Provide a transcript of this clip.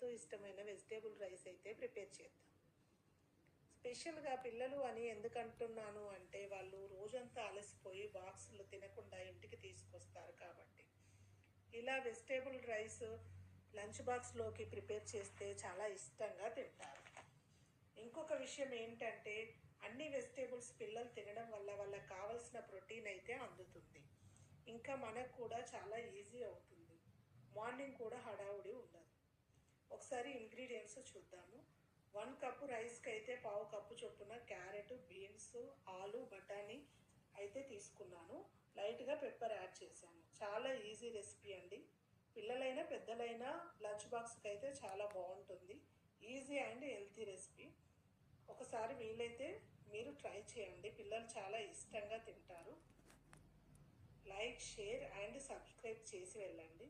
ఎంతో ఇష్టమైన vegetable rice అయితే ప్రిపేర్ చేద్దాం. స్పెషల్గా పిల్లలు అని ఎందుకు అంటున్నాను అంటే వాళ్ళు రోజంతా అలసిపోయి బాక్సులు తినకుండా ఇంటికి తీసుకొస్తారు కాబట్టి. ఇలా వెజిటేబుల్ రైస్ లంచ్ బాక్స్లోకి ప్రిపేర్ చేస్తే చాలా ఇష్టంగా తింటారు. ఇంకొక విషయం ఏంటంటే అన్ని వెజిటేబుల్స్ పిల్లలు తినడం వల్ల వాళ్ళకి కావాల్సిన ప్రోటీన్ అయితే అందుతుంది. ఇంకా మనకు కూడా చాలా ఈజీ అవుతుంది. మార్నింగ్ కూడా హడావుడి ఉండదు. ఒకసారి ఇంగ్రీడియంట్స్ చూద్దాము. 1 కప్పు రైస్కి అయితే 1/2 కప్పు చొప్పున క్యారెట్, బీన్స్, ఆలు, బఠానీ అయితే తీసుకున్నాను. లైట్గా పెప్పర్ యాడ్ చేశాను. చాలా ఈజీ రెసిపీ అండి. పిల్లలైనా పెద్దలైనా లంచ్ బాక్స్కి అయితే చాలా బాగుంటుంది. Easy and healthy recipe. ఒకసారి వీలైతే మీరు ట్రై చేయండి. పిల్లలు చాలా ఇష్టంగా తింటారు. లైక్, షేర్ అండ్ సబ్స్క్రైబ్ చేసి వెళ్ళండి.